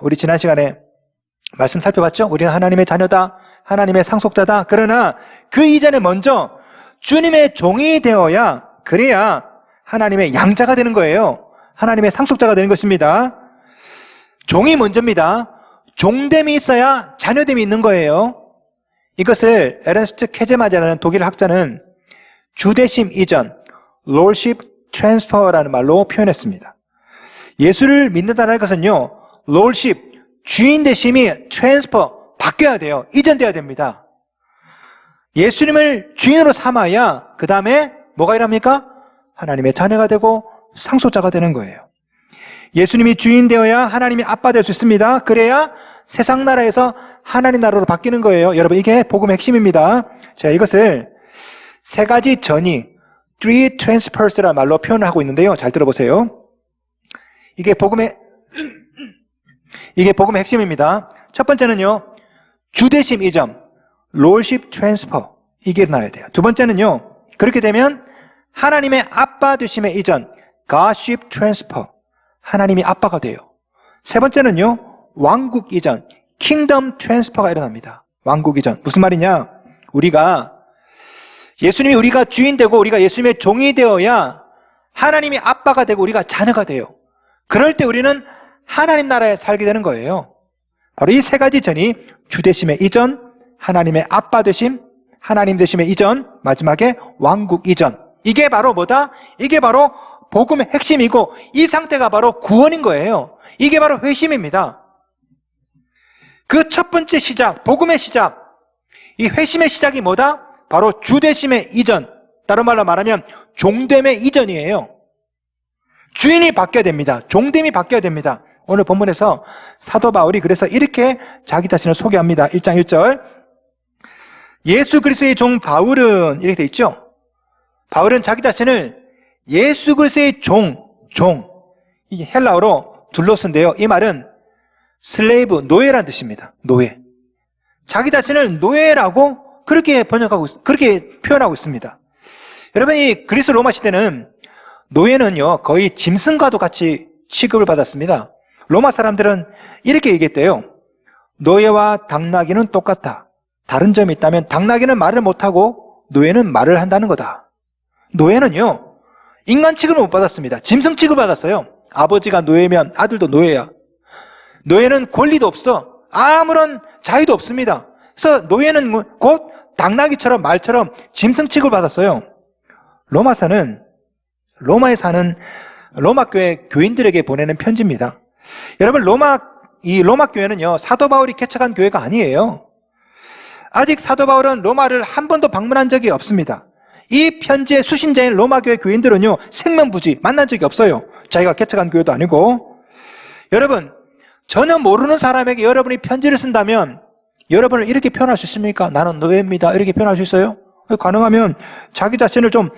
우리 지난 시간에 말씀 살펴봤죠? 우리는 하나님의 자녀다, 하나님의 상속자다. 그러나 그 이전에 먼저 주님의 종이 되어야, 그래야 하나님의 양자가 되는 거예요. 하나님의 상속자가 되는 것입니다. 종이 먼저입니다. 종됨이 있어야 자녀됨이 있는 거예요. 이것을 에른스트 케제마제라는 독일 학자는 주대심 이전, Lordship Transfer라는 말로 표현했습니다. 예수를 믿는다는 것은요, Lordship, 주인 되심이 Transfer, 바뀌어야 돼요. 이전돼야 됩니다. 예수님을 주인으로 삼아야 그 다음에 뭐가 일합니까? 하나님의 자녀가 되고 상속자가 되는 거예요. 예수님이 주인 되어야 하나님이 아빠 될 수 있습니다. 그래야 세상 나라에서 하나님 나라로 바뀌는 거예요. 여러분, 이게 복음의 핵심입니다. 자, 이것을 세 가지 전이 three transfers라는 말로 표현을 하고 있는데요. 잘 들어보세요. 이게 복음의 핵심입니다. 첫 번째는요, 주대심 이전, Lordship Transfer, 이게 나와야 돼요. 두 번째는요, 그렇게 되면 하나님의 아빠 되심의 이전, Godship Transfer, 하나님이 아빠가 돼요. 세 번째는요, 왕국 이전, Kingdom Transfer가 일어납니다. 왕국 이전. 무슨 말이냐? 예수님이 우리가 주인 되고 우리가 예수님의 종이 되어야 하나님이 아빠가 되고 우리가 자녀가 돼요. 그럴 때 우리는 하나님 나라에 살게 되는 거예요. 바로 이 세 가지 전이 주되심의 이전, 하나님의 아빠 되심, 하나님 되심의 이전, 마지막에 왕국 이전. 이게 바로 뭐다? 이게 바로 복음의 핵심이고 이 상태가 바로 구원인 거예요. 이게 바로 회심입니다. 그 첫 번째 시작, 복음의 시작, 이 회심의 시작이 뭐다? 바로 주되심의 이전, 다른 말로 말하면 종됨의 이전이에요. 주인이 바뀌어야 됩니다. 종됨이 바뀌어야 됩니다. 오늘 본문에서 사도 바울이 그래서 이렇게 자기 자신을 소개합니다. 1장 1절. 예수 그리스도의 종 바울은, 이렇게 돼 있죠? 바울은 자기 자신을 예수 그리스도의 종, 이게 헬라어로 둘로스인데요. 이 말은 슬레이브, 노예라는 뜻입니다. 노예. 자기 자신을 노예라고 그렇게 그렇게 표현하고 있습니다. 여러분, 이 그리스 로마 시대는 노예는요, 거의 짐승과도 같이 취급을 받았습니다. 로마 사람들은 이렇게 얘기했대요. 노예와 당나귀는 똑같다. 다른 점이 있다면 당나귀는 말을 못하고 노예는 말을 한다는 거다. 노예는요, 인간 취급을 못 받았습니다. 짐승 취급을 받았어요. 아버지가 노예면 아들도 노예야. 노예는 권리도 없어. 아무런 자유도 없습니다. 그래서 노예는 곧 당나귀처럼 말처럼 짐승 취급을 받았어요. 로마에 사는 로마 교회 교인들에게 보내는 편지입니다. 여러분, 로마 교회는요, 사도 바울이 개척한 교회가 아니에요. 아직 사도 바울은 로마를 한 번도 방문한 적이 없습니다. 이 편지의 수신자인 로마 교회 교인들은요, 생명부지 만난 적이 없어요. 자기가 개척한 교회도 아니고. 여러분, 전혀 모르는 사람에게 여러분이 편지를 쓴다면 여러분을 이렇게 표현할 수 있습니까? 나는 노예입니다. 이렇게 표현할 수 있어요? 가능하면 자기 자신을 좀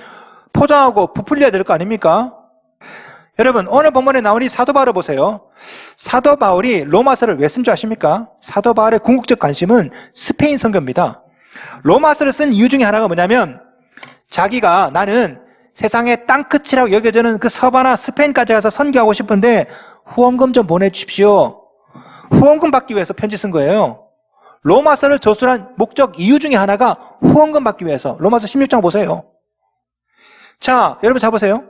포장하고 부풀려야 될 거 아닙니까? 여러분, 오늘 본문에 나온 이 사도 바울을 보세요. 사도 바울이 로마서를 왜 쓴 줄 아십니까? 사도 바울의 궁극적 관심은 스페인 선교입니다. 로마서를 쓴 이유 중에 하나가 뭐냐면, 자기가 나는 세상의 땅끝이라고 여겨지는 그 서바나 스페인까지 가서 선교하고 싶은데 후원금 좀 보내주십시오. 후원금 받기 위해서 편지 쓴 거예요. 로마서를 저술한 목적 이유 중에 하나가 후원금 받기 위해서. 로마서 16장 보세요. 자, 여러분 잘 보세요.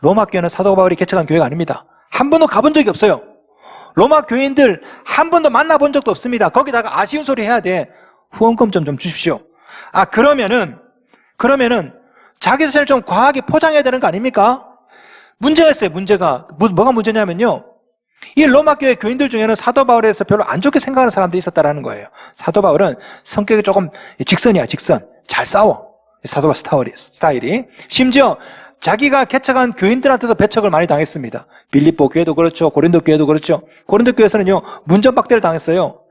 로마 교회는 사도 바울이 개척한 교회가 아닙니다. 한 번도 가본 적이 없어요. 로마 교인들 한 번도 만나본 적도 없습니다. 거기다가 아쉬운 소리 해야 돼. 후원금 좀 주십시오. 아, 그러면은 자기 자신을 좀 과하게 포장해야 되는 거 아닙니까? 문제가 있어요. 뭐가 문제냐면요, 이 로마 교회 교인들 중에는 사도 바울에 대해서 별로 안 좋게 생각하는 사람들이 있었다라는 거예요. 사도 바울은 성격이 조금 직선이야. 잘 싸워. 사도 바울 스타일이. 심지어 자기가 개척한 교인들한테도 배척을 많이 당했습니다. 빌립보 교회도 그렇죠. 고린도 교회도 그렇죠. 고린도 교회에서는요, 문전박대를 당했어요.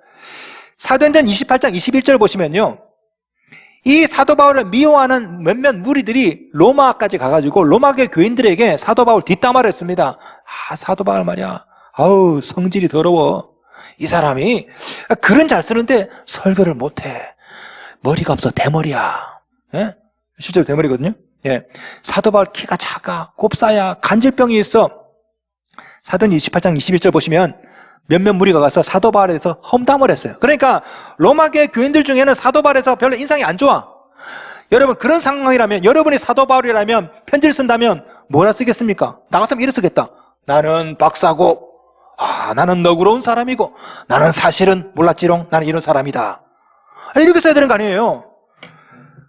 사도행전 28장 21절 보시면요, 이 사도 바울을 미워하는 몇몇 무리들이 로마까지 가가지고 로마계 교인들에게 사도 바울 뒷담화를 했습니다. 아, 사도 바울 말이야, 아우 성질이 더러워. 이 사람이 글은 잘 쓰는데 설교를 못해. 머리가 없어. 대머리야. 예? 실제로 대머리거든요. 예. 사도 바울 키가 작아, 곱사야, 간질병이 있어. 사도행 28장 21절 보시면 몇몇 무리가 가서 사도 바울에 대해서 험담을 했어요. 그러니까 로마교회 교인들 중에는 사도 바울에서 별로 인상이 안 좋아. 여러분, 그런 상황이라면, 여러분이 사도 바울이라면 편지를 쓴다면 뭐라 쓰겠습니까? 나 같으면 이래 쓰겠다. 나는 박사고, 나는 너그러운 사람이고, 나는 사실은 몰랐지롱, 나는 이런 사람이다. 이렇게 써야 되는 거 아니에요?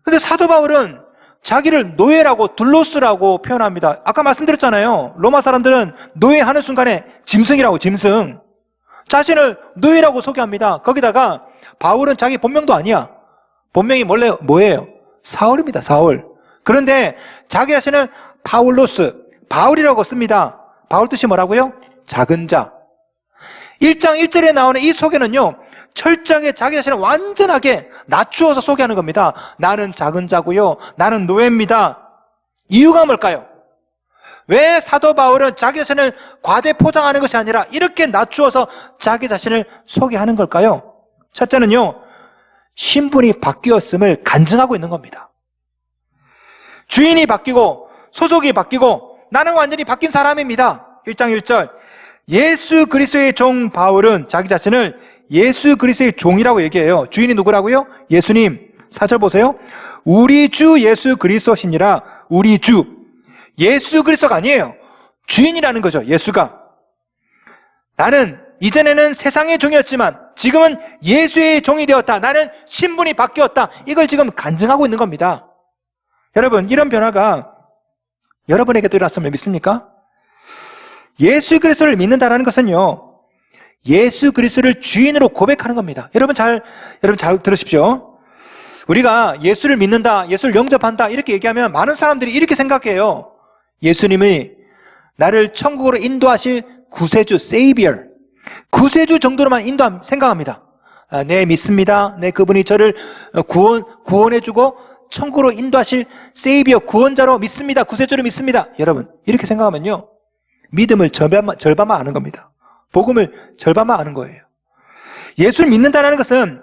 근데 사도 바울은 자기를 노예라고, 둘로스라고 표현합니다. 아까 말씀드렸잖아요. 로마 사람들은 노예하는 순간에 짐승이라고, 짐승. 자신을 노예라고 소개합니다. 거기다가 바울은 자기 본명도 아니야. 본명이 원래 뭐예요? 사울입니다. 사울. 그런데 자기 자신을 파울로스, 바울이라고 씁니다. 바울 뜻이 뭐라고요? 작은 자. 1장 1절에 나오는 이 소개는요, 철저하게 자기 자신을 완전하게 낮추어서 소개하는 겁니다. 나는 작은 자고요, 나는 노예입니다. 이유가 뭘까요? 왜 사도 바울은 자기 자신을 과대 포장하는 것이 아니라 이렇게 낮추어서 자기 자신을 소개하는 걸까요? 첫째는요, 신분이 바뀌었음을 간증하고 있는 겁니다. 주인이 바뀌고 소속이 바뀌고 나는 완전히 바뀐 사람입니다. 1장 1절, 예수 그리스도의 종 바울은 자기 자신을 예수 그리스도의 종이라고 얘기해요. 주인이 누구라고요? 예수님. 4절 보세요. 우리 주 예수 그리스도시니라. 우리 주. 예수 그리스도가 아니에요. 주인이라는 거죠. 예수가. 나는 이전에는 세상의 종이었지만 지금은 예수의 종이 되었다. 나는 신분이 바뀌었다. 이걸 지금 간증하고 있는 겁니다. 여러분, 이런 변화가 여러분에게도 일어났으면 믿습니까? 예수 그리스도를 믿는다는 것은요, 예수 그리스도를 주인으로 고백하는 겁니다. 여러분 잘 들으십시오. 우리가 예수를 믿는다, 예수를 영접한다 이렇게 얘기하면 많은 사람들이 이렇게 생각해요. 예수님이 나를 천국으로 인도하실 구세주, 세이비어, 구세주 정도로만 생각합니다. 네, 믿습니다. 네, 그분이 저를 구원해주고 천국으로 인도하실 세이비어, 구원자로 믿습니다. 구세주로 믿습니다. 여러분, 이렇게 생각하면요, 믿음을 절반만 아는 겁니다. 복음을 절반만 아는 거예요. 예수를 믿는다는 것은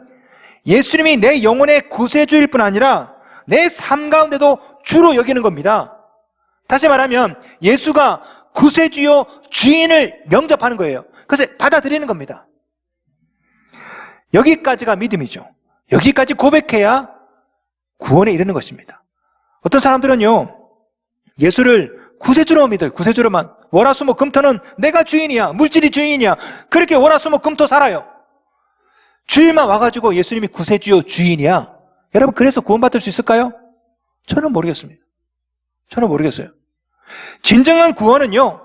예수님이 내 영혼의 구세주일 뿐 아니라 내 삶 가운데도 주로 여기는 겁니다. 다시 말하면 예수가 구세주요 주인을 영접하는 거예요. 그래서 받아들이는 겁니다. 여기까지가 믿음이죠. 여기까지 고백해야 구원에 이르는 것입니다. 어떤 사람들은요, 예수를 구세주로 믿어요. 구세주로만. 월화수목금토는 내가 주인이야. 물질이 주인이야. 그렇게 월화수목금토 살아요. 주일만 와가지고 예수님이 구세주요 주인이야. 여러분, 그래서 구원받을 수 있을까요? 저는 모르겠습니다. 저는 모르겠어요. 진정한 구원은요,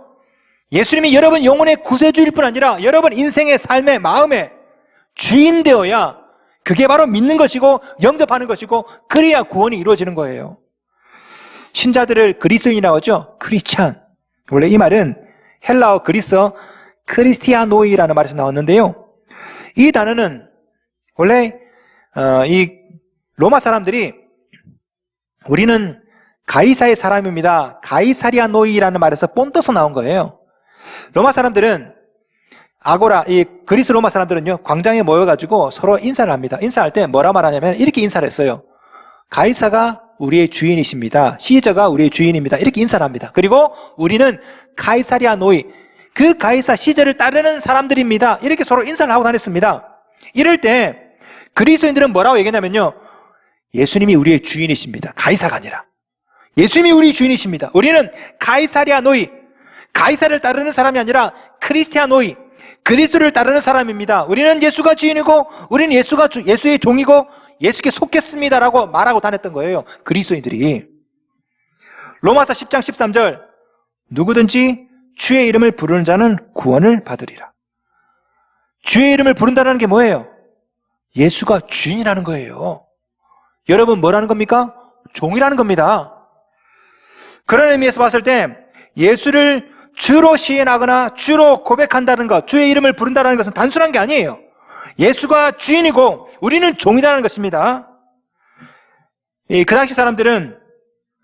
예수님이 여러분 영혼의 구세주일 뿐 아니라 여러분 인생의 삶의 마음의 주인 되어야 그게 바로 믿는 것이고 영접하는 것이고 그래야 구원이 이루어지는 거예요. 신자들을 그리스도인이라고 하죠. 크리스찬. 원래 이 말은 헬라어 그리스어 크리스티아노이라는 말에서 나왔는데요. 이 단어는 원래 이 로마 사람들이 우리는 가이사의 사람입니다. 가이사리아노이라는 말에서 본떠서 나온 거예요. 로마 사람들은 아고라, 이 그리스 로마 사람들은요, 광장에 모여가지고 서로 인사를 합니다. 인사할 때 뭐라 말하냐면 이렇게 인사를 했어요. 가이사가 우리의 주인이십니다. 시저가 우리의 주인입니다. 이렇게 인사를 합니다. 그리고 우리는 가이사리아노이, 그 가이사 시저를 따르는 사람들입니다. 이렇게 서로 인사를 하고 다녔습니다. 이럴 때 그리스도인들은 뭐라고 얘기하냐면요, 예수님이 우리의 주인이십니다. 가이사가 아니라 예수님이 우리 주인이십니다. 우리는 가이사리아노이, 가이사를 따르는 사람이 아니라 크리스티아노이, 그리스도를 따르는 사람입니다. 우리는 예수가 주인이고 우리는 예수의 종이고 예수께 속했습니다라고 말하고 다녔던 거예요. 그리스도인들이. 로마서 10장 13절, 누구든지 주의 이름을 부르는 자는 구원을 받으리라. 주의 이름을 부른다는 게 뭐예요? 예수가 주인이라는 거예요. 여러분 뭐라는 겁니까? 종이라는 겁니다. 그런 의미에서 봤을 때 예수를 주로 시인하거나 주로 고백한다는 것, 주의 이름을 부른다는 것은 단순한 게 아니에요. 예수가 주인이고 우리는 종이라는 것입니다. 그 당시 사람들은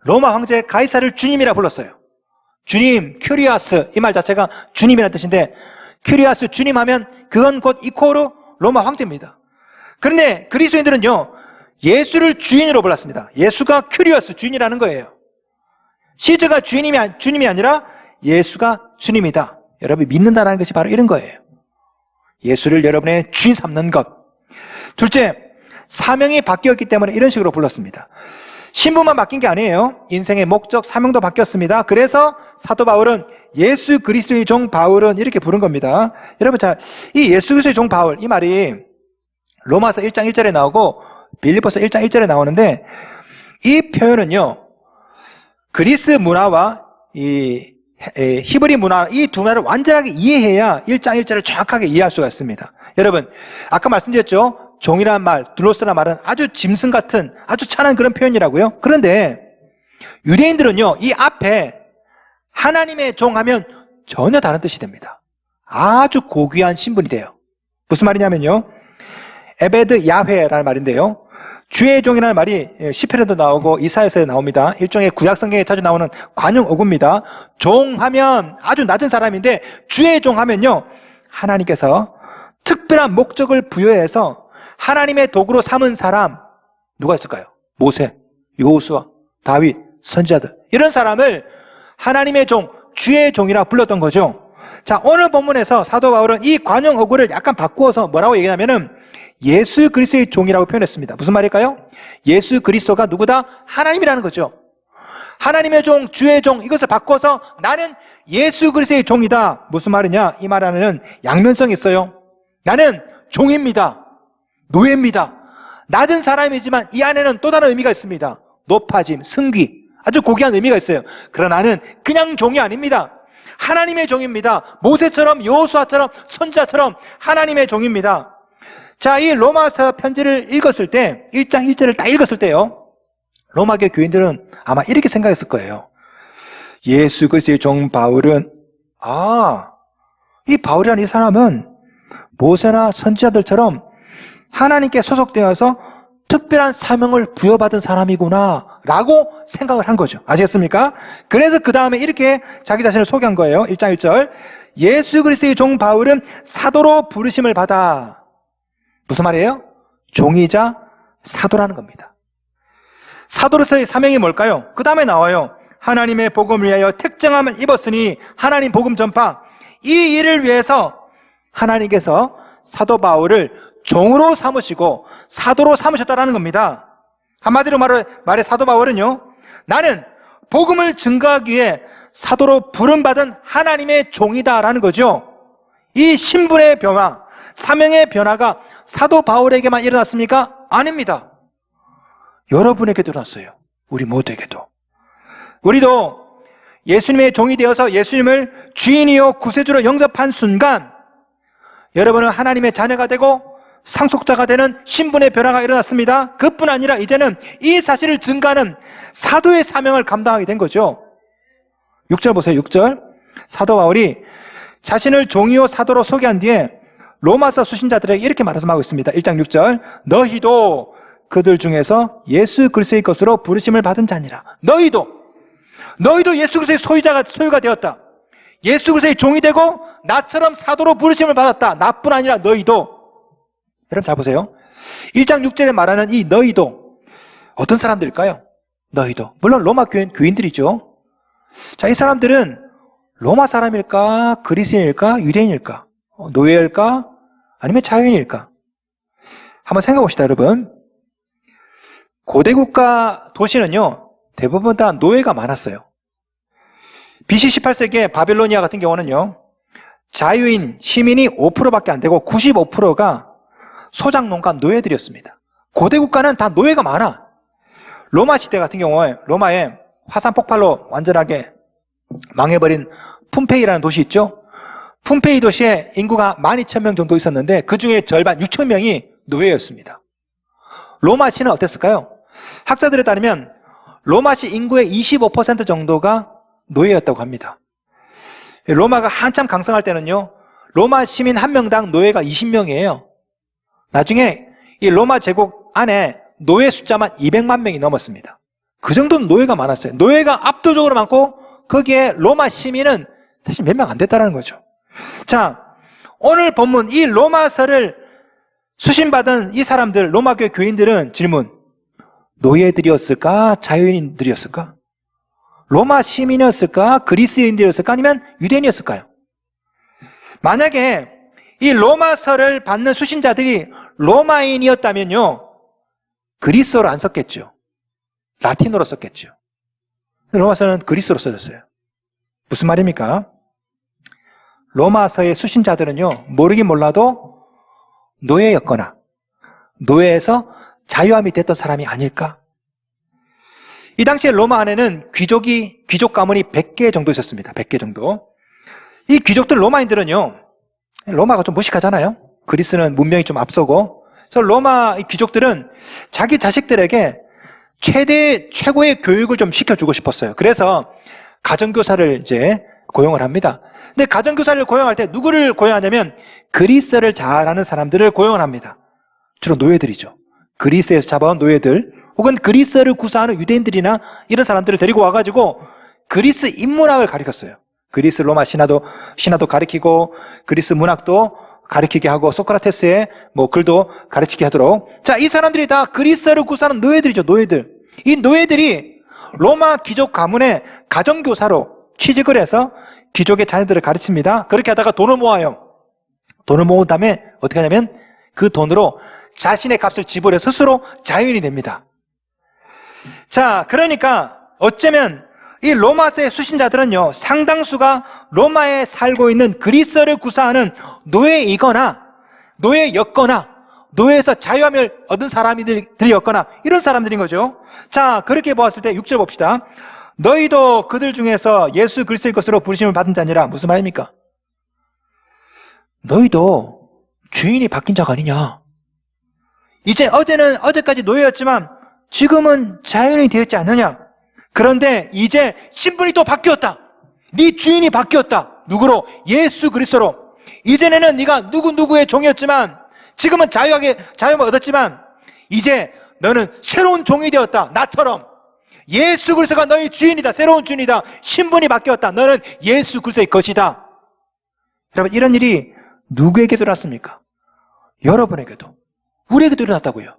로마 황제 가이사를 주님이라 불렀어요. 주님, 큐리아스, 이 말 자체가 주님이라는 뜻인데, 큐리아스, 주님 하면 그건 곧 이코로 로마 황제입니다. 그런데 그리스도인들은요, 예수를 주인으로 불렀습니다. 예수가 큐리어스, 주인이라는 거예요. 시저가 주님이 아니라 예수가 주님이다. 여러분, 믿는다는 것이 바로 이런 거예요. 예수를 여러분의 주인 삼는 것. 둘째, 사명이 바뀌었기 때문에 이런 식으로 불렀습니다. 신분만 바뀐 게 아니에요. 인생의 목적, 사명도 바뀌었습니다. 그래서 사도 바울은 예수 그리스도의 종 바울은 이렇게 부른 겁니다. 여러분, 자, 이 예수 그리스도의 종 바울, 이 말이 로마서 1장 1절에 나오고 빌립보서 1장 1절에 나오는데, 이 표현은요, 그리스 문화와 이 히브리 문화, 이 두 나라를 완전하게 이해해야 1장 1절을 정확하게 이해할 수가 있습니다. 여러분, 아까 말씀드렸죠? 종이라는 말, 둘로스라는 말은 아주 짐승 같은 아주 찬한 그런 표현이라고요. 그런데 유대인들은요, 이 앞에 하나님의 종 하면 전혀 다른 뜻이 됩니다. 아주 고귀한 신분이 돼요. 무슨 말이냐면요, 에베드 야훼라는 말인데요, 주의 종이라는 말이 시편에도 나오고 이사야서에 나옵니다. 일종의 구약성경에 자주 나오는 관용 어구입니다. 종 하면 아주 낮은 사람인데, 주의 종 하면요, 하나님께서 특별한 목적을 부여해서 하나님의 도구로 삼은 사람, 누가 있을까요? 모세, 여호수아, 다윗, 선지자들, 이런 사람을 하나님의 종, 주의 종이라 불렀던 거죠. 자, 오늘 본문에서 사도 바울은 이 관용 어구를 약간 바꾸어서 뭐라고 얘기하냐면은 예수 그리스도의 종이라고 표현했습니다. 무슨 말일까요? 예수 그리스도가 누구다? 하나님이라는 거죠. 하나님의 종, 주의 종, 이것을 바꿔서 나는 예수 그리스도의 종이다. 무슨 말이냐? 이 말 안에는 양면성이 있어요. 나는 종입니다. 노예입니다. 낮은 사람이지만 이 안에는 또 다른 의미가 있습니다. 높아짐, 승기, 아주 고귀한 의미가 있어요. 그러나 나는 그냥 종이 아닙니다. 하나님의 종입니다. 모세처럼, 여호수아처럼, 선지자처럼 하나님의 종입니다. 자, 이 로마서 편지를 읽었을 때, 1장 1절을 딱 읽었을 때요, 로마교 교인들은 아마 이렇게 생각했을 거예요. 예수 그리스도의 종 바울은, 이 바울이라는 이 사람은 모세나 선지자들처럼 하나님께 소속되어서 특별한 사명을 부여받은 사람이구나 라고 생각을 한 거죠. 아시겠습니까? 그래서 그 다음에 이렇게 자기 자신을 소개한 거예요. 1장 1절, 예수 그리스도의 종 바울은 사도로 부르심을 받아. 무슨 말이에요? 종이자 사도라는 겁니다. 사도로서의 사명이 뭘까요? 그 다음에 나와요. 하나님의 복음을 위하여 특정함을 입었으니 하나님 복음 전파, 이 일을 위해서 하나님께서 사도 바울을 종으로 삼으시고 사도로 삼으셨다라는 겁니다. 한마디로 말해 사도 바울은요, 나는 복음을 증거하기 위해 사도로 부름받은 하나님의 종이다라는 거죠. 이 신분의 변화, 사명의 변화가 사도 바울에게만 일어났습니까? 아닙니다. 여러분에게도 일어났어요. 우리 모두에게도. 우리도 예수님의 종이 되어서 예수님을 주인이요 구세주로 영접한 순간 여러분은 하나님의 자녀가 되고 상속자가 되는 신분의 변화가 일어났습니다. 그뿐 아니라 이제는 이 사실을 증거하는 사도의 사명을 감당하게 된 거죠. 6절 보세요. 6절. 사도 바울이 자신을 종이요 사도로 소개한 뒤에 로마서 수신자들에게 이렇게 말씀하고 있습니다. 1장 6절. 너희도 그들 중에서 예수 그리스도의 것으로 부르심을 받은 자니라. 너희도 예수 그리스도의 소유가 되었다. 예수 그리스도의 종이 되고 나처럼 사도로 부르심을 받았다. 나뿐 아니라 너희도. 여러분 잘 보세요. 1장 6절에 말하는 이 너희도 어떤 사람들일까요? 너희도. 물론 로마 교인들이죠. 자, 이 사람들은 로마 사람일까? 그리스인일까? 유대인일까? 노예일까? 아니면 자유인일까? 한번 생각해 봅시다, 여러분. 고대 국가 도시는요, 대부분 다 노예가 많았어요. BC 18세기에 바빌로니아 같은 경우는요, 자유인, 시민이 5%밖에 안 되고 95%가 소작농가 노예들이었습니다. 고대 국가는 다 노예가 많아. 로마 시대 같은 경우에 로마에 화산 폭발로 완전하게 망해버린 폼페이라는 도시 있죠? 폼페이 도시에 인구가 12,000명 정도 있었는데 그 중에 절반 6,000명이 노예였습니다. 로마시는 어땠을까요? 학자들에 따르면 로마시 인구의 25% 정도가 노예였다고 합니다. 로마가 한참 강성할 때는요, 로마 시민 한 명당 노예가 20명이에요. 나중에 이 로마 제국 안에 노예 숫자만 200만 명이 넘었습니다. 그 정도는 노예가 많았어요. 노예가 압도적으로 많고 거기에 로마 시민은 사실 몇 명 안 됐다는 거죠. 자, 오늘 본문 이 로마서를 수신받은 이 사람들, 로마교회 교인들은 질문, 노예들이었을까? 자유인들이었을까? 로마 시민이었을까? 그리스인들이었을까? 아니면 유대인이었을까요? 만약에 이 로마서를 받는 수신자들이 로마인이었다면요, 그리스어로 안 썼겠죠. 라틴어로 썼겠죠. 로마서는 그리스어로 써졌어요. 무슨 말입니까? 로마서의 수신자들은요, 모르긴 몰라도 노예였거나 노예에서 자유함이 됐던 사람이 아닐까? 이 당시에 로마 안에는 귀족 가문이 100개 정도 있었습니다. 100개 정도. 이 귀족들, 로마인들은요, 로마가 좀 무식하잖아요. 그리스는 문명이 좀 앞서고. 그래서 로마 귀족들은 자기 자식들에게 최고의 교육을 좀 시켜주고 싶었어요. 그래서 가정교사를 이제 고용을 합니다. 근데 가정교사를 고용할 때 누구를 고용하냐면 그리스어를 잘하는 사람들을 고용을 합니다. 주로 노예들이죠. 그리스에서 잡아온 노예들, 혹은 그리스어를 구사하는 유대인들이나 이런 사람들을 데리고 와가지고 그리스 인문학을 가르쳤어요. 그리스 로마 신화도 가르치고 그리스 문학도 가르치게 하고 소크라테스의 글도 가르치게 하도록. 자, 이 사람들이 다 그리스어를 구사하는 노예들이죠. 노예들. 이 노예들이 로마 귀족 가문의 가정교사로 취직을 해서 귀족의 자녀들을 가르칩니다. 그렇게 하다가 돈을 모아요. 돈을 모은 다음에 어떻게 하냐면 그 돈으로 자신의 값을 지불해 스스로 자유인이 됩니다. 자, 그러니까 어쩌면 이 로마서의 수신자들은요, 상당수가 로마에 살고 있는 그리스어를 구사하는 노예이거나 노예였거나 노예에서 자유함을 얻은 사람들이었거나 이런 사람들인 거죠. 자, 그렇게 보았을 때 6절 봅시다. 너희도 그들 중에서 예수 그리스도의 것으로 부르심을 받은 자니라. 무슨 말입니까? 너희도 주인이 바뀐 자가 아니냐. 이제 어제까지 노예였지만 지금은 자유인이 되었지 않느냐. 그런데 이제 신분이 또 바뀌었다. 네 주인이 바뀌었다. 누구로? 예수 그리스도로. 이전에는 네가 누구의 종이었지만 지금은 자유함을 얻었지만 이제 너는 새로운 종이 되었다. 나처럼. 예수 그리스도가 너희 주인이다. 새로운 주인이다. 신분이 바뀌었다. 너는 예수 그리스도의 것이다. 여러분, 이런 일이 누구에게도 일어났습니까? 여러분에게도, 우리에게도 일어났다고요.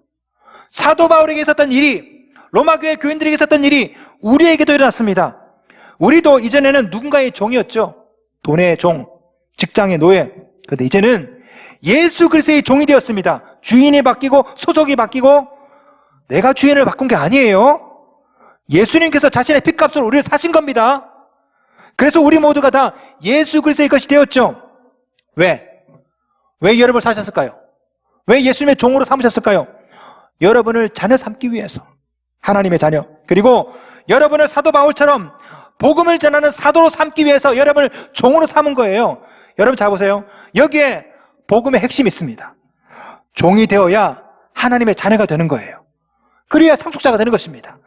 사도 바울에게 있었던 일이, 로마 교회 교인들에게 있었던 일이 우리에게도 일어났습니다. 우리도 이전에는 누군가의 종이었죠. 돈의 종, 직장의 노예. 그런데 이제는 예수 그리스도의 종이 되었습니다. 주인이 바뀌고 소속이 바뀌고 내가 주인을 바꾼 게 아니에요. 예수님께서 자신의 핏값으로 우리를 사신 겁니다. 그래서 우리 모두가 다 예수 그리스도의 것이 되었죠. 왜 여러분을 사셨을까요? 왜 예수님의 종으로 삼으셨을까요? 여러분을 자녀 삼기 위해서. 하나님의 자녀. 그리고 여러분을 사도 바울처럼 복음을 전하는 사도로 삼기 위해서 여러분을 종으로 삼은 거예요. 여러분 잘 보세요. 여기에 복음의 핵심이 있습니다. 종이 되어야 하나님의 자녀가 되는 거예요. 그래야 상속자가 되는 것입니다.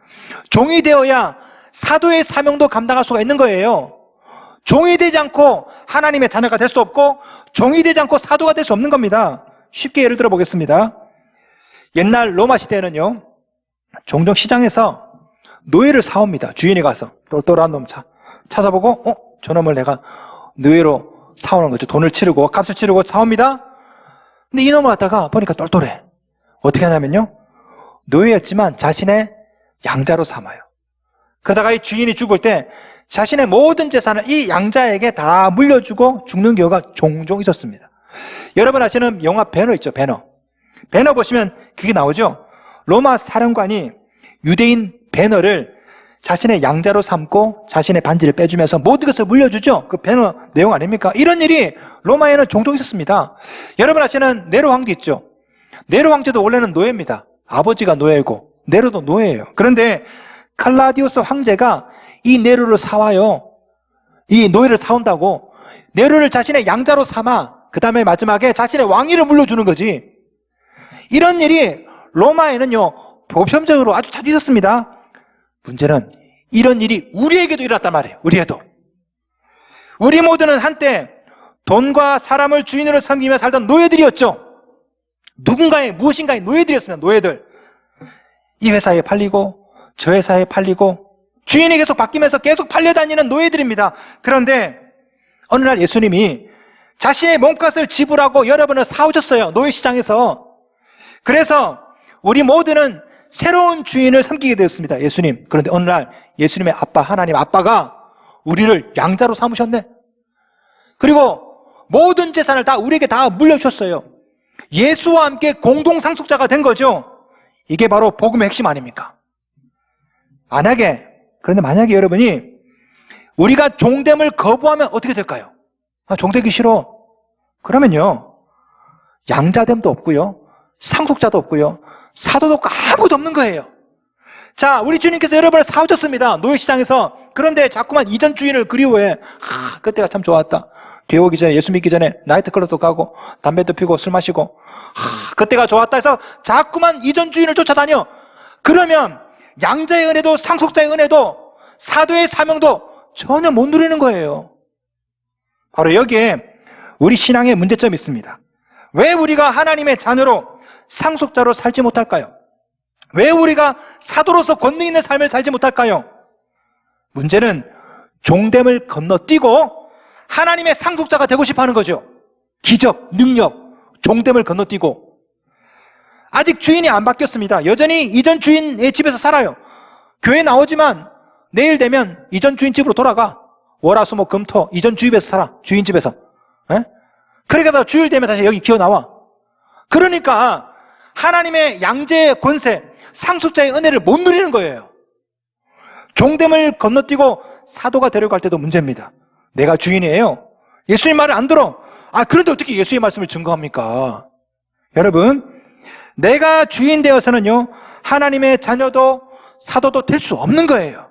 종이 되어야 사도의 사명도 감당할 수가 있는 거예요. 종이 되지 않고 하나님의 자녀가 될 수 없고 종이 되지 않고 사도가 될 수 없는 겁니다. 쉽게 예를 들어 보겠습니다. 옛날 로마 시대에는요, 종종 시장에서 노예를 사옵니다. 주인이 가서 똘똘한 놈 찾아보고 저놈을 내가 노예로 사오는 거죠. 돈을 치르고 값을 치르고 사옵니다. 근데 이 놈을 갖다가 보니까 똘똘해. 어떻게 하냐면요, 노예였지만 자신의 양자로 삼아요. 그러다가 이 주인이 죽을 때 자신의 모든 재산을 이 양자에게 다 물려주고 죽는 경우가 종종 있었습니다. 여러분 아시는 영화 배너 있죠? 배너 보시면 그게 나오죠? 로마 사령관이 유대인 배너를 자신의 양자로 삼고 자신의 반지를 빼주면서 모든 것을 물려주죠? 그 배너 내용 아닙니까? 이런 일이 로마에는 종종 있었습니다. 여러분 아시는 네로 황제 있죠? 네로 황제도 원래는 노예입니다. 아버지가 노예고 네로도 노예예요. 그런데 칼라디우스 황제가 이 네로를 사와요. 이 노예를 사온다고 네로를 자신의 양자로 삼아 그 다음에 마지막에 자신의 왕위를 물려주는 거지. 이런 일이 로마에는요 보편적으로 아주 자주 있었습니다. 문제는 이런 일이 우리에게도 일어났단 말이에요. 우리 모두는 한때 돈과 사람을 주인으로 섬기며 살던 노예들이었죠. 무엇인가의 노예들이었습니다. 노예들. 이 회사에 팔리고 저 회사에 팔리고 주인이 계속 바뀌면서 계속 팔려다니는 노예들입니다. 그런데 어느 날 예수님이 자신의 몸값을 지불하고 여러분을 사오셨어요. 노예시장에서. 그래서 우리 모두는 새로운 주인을 섬기게 되었습니다. 예수님. 그런데 어느 날 예수님의 아빠, 하나님 아빠가 우리를 양자로 삼으셨네. 그리고 모든 재산을 다 우리에게 다 물려주셨어요. 예수와 함께 공동 상속자가 된 거죠. 이게 바로 복음의 핵심 아닙니까? 그런데 만약에 여러분이 우리가 종됨을 거부하면 어떻게 될까요? 종되기 싫어. 그러면요, 양자됨도 없고요, 상속자도 없고요, 사도도 없고 아무도 없는 거예요. 자, 우리 주님께서 여러분을 사오셨습니다. 노예시장에서. 그런데 자꾸만 이전 주인을 그리워해. 그때가 참 좋았다. 뒤에 오기 전에, 예수 믿기 전에 나이트클럽도 가고 담배도 피고 술 마시고 그때가 좋았다 해서 자꾸만 이전 주인을 쫓아다녀. 그러면 양자의 은혜도 상속자의 은혜도 사도의 사명도 전혀 못 누리는 거예요. 바로 여기에 우리 신앙의 문제점이 있습니다. 왜 우리가 하나님의 자녀로 상속자로 살지 못할까요? 왜 우리가 사도로서 권능 있는 삶을 살지 못할까요? 문제는 종됨을 건너뛰고 하나님의 상속자가 되고 싶어 하는 거죠. 기적, 능력, 종됨을 건너뛰고. 아직 주인이 안 바뀌었습니다. 여전히 이전 주인의 집에서 살아요. 교회 나오지만 내일 되면 이전 주인 집으로 돌아가. 월화수목 금토 이전 주인집에서 살아. 주인 집에서. 그러니까 주일 되면 다시 여기 기어 나와. 그러니까 하나님의 양재의 권세, 상속자의 은혜를 못 누리는 거예요. 종됨을 건너뛰고 사도가 되려고 할 때도 문제입니다. 내가 주인이에요. 예수님 말을 안 들어. 그런데 어떻게 예수의 말씀을 증거합니까? 여러분, 내가 주인 되어서는요, 하나님의 자녀도 사도도 될 수 없는 거예요.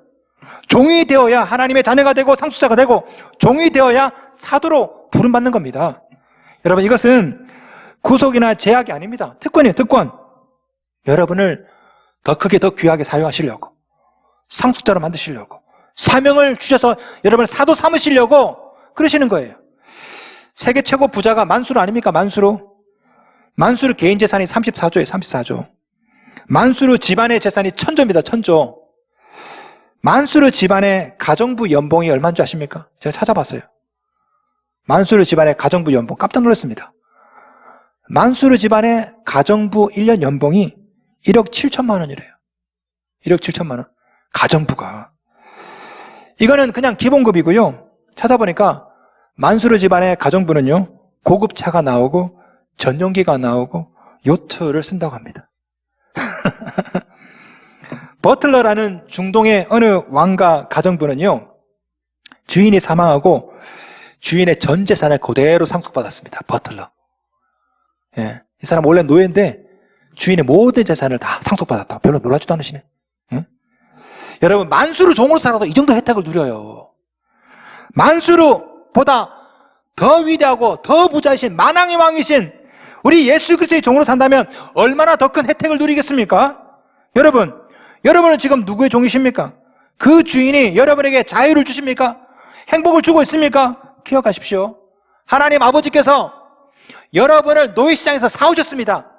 종이 되어야 하나님의 자녀가 되고 상속자가 되고, 종이 되어야 사도로 부름받는 겁니다. 여러분, 이것은 구속이나 제약이 아닙니다. 특권이에요, 특권. 여러분을 더 크게 더 귀하게 사용하시려고, 상속자로 만드시려고, 사명을 주셔서 여러분을 사도 삼으시려고 그러시는 거예요. 세계 최고 부자가 만수르 아닙니까? 만수르 개인 재산이 34조예요. 34조. 만수르 집안의 재산이 1000조입니다. 1000조. 만수르 집안의 가정부 연봉이 얼마인 줄 아십니까? 제가 찾아봤어요. 만수르 집안의 가정부 연봉 깜짝 놀랐습니다. 만수르 집안의 가정부 1년 연봉이 1억 7천만 원이래요. 1억 7천만 원. 가정부가. 이거는 그냥 기본급이고요. 찾아보니까 만수르 집안의 가정부는요, 고급차가 나오고 전용기가 나오고 요트를 쓴다고 합니다. 버틀러라는 중동의 어느 왕가 가정부는요, 주인이 사망하고 주인의 전 재산을 그대로 상속받았습니다. 버틀러. 예, 이 사람 원래 노예인데 주인의 모든 재산을 다 상속받았다. 별로 놀라지도 않으시네. 응? 여러분, 만수르 종으로 살아도 이 정도 혜택을 누려요. 만수르보다 더 위대하고 더 부자이신 만왕의 왕이신 우리 예수 그리스도의 종으로 산다면 얼마나 더 큰 혜택을 누리겠습니까? 여러분은 지금 누구의 종이십니까? 그 주인이 여러분에게 자유를 주십니까? 행복을 주고 있습니까? 기억하십시오. 하나님 아버지께서 여러분을 노예시장에서 사오셨습니다.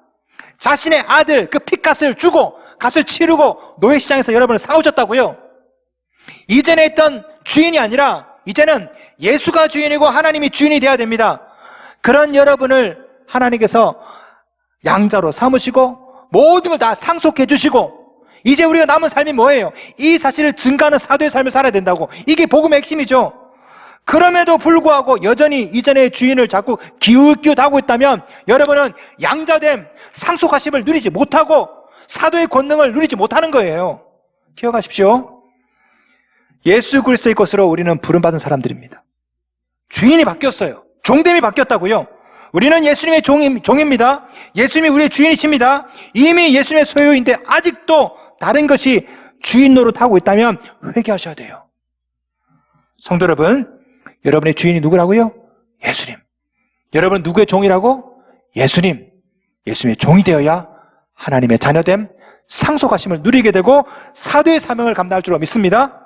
자신의 아들 그 핏값을 주고 값을 치르고 노예시장에서 여러분을 사오셨다고요. 이전에 있던 주인이 아니라 이제는 예수가 주인이고 하나님이 주인이 되어야 됩니다. 그런 여러분을 하나님께서 양자로 삼으시고 모든 걸 다 상속해 주시고, 이제 우리가 남은 삶이 뭐예요? 이 사실을 증거하는 사도의 삶을 살아야 된다고. 이게 복음의 핵심이죠. 그럼에도 불구하고 여전히 이전의 주인을 자꾸 기웃기웃하고 있다면 여러분은 양자됨, 상속하심을 누리지 못하고 사도의 권능을 누리지 못하는 거예요. 기억하십시오. 예수 그리스도의 것으로 우리는 부름받은 사람들입니다. 주인이 바뀌었어요. 종됨이 바뀌었다고요. 우리는 예수님의 종입니다. 예수님이 우리의 주인이십니다. 이미 예수님의 소유인데 아직도 다른 것이 주인 노릇하고 있다면 회개하셔야 돼요. 성도 여러분, 여러분의 주인이 누구라고요? 예수님. 여러분은 누구의 종이라고? 예수님. 예수님의 종이 되어야 하나님의 자녀됨, 상속하심을 누리게 되고 사도의 사명을 감당할 줄로 믿습니다.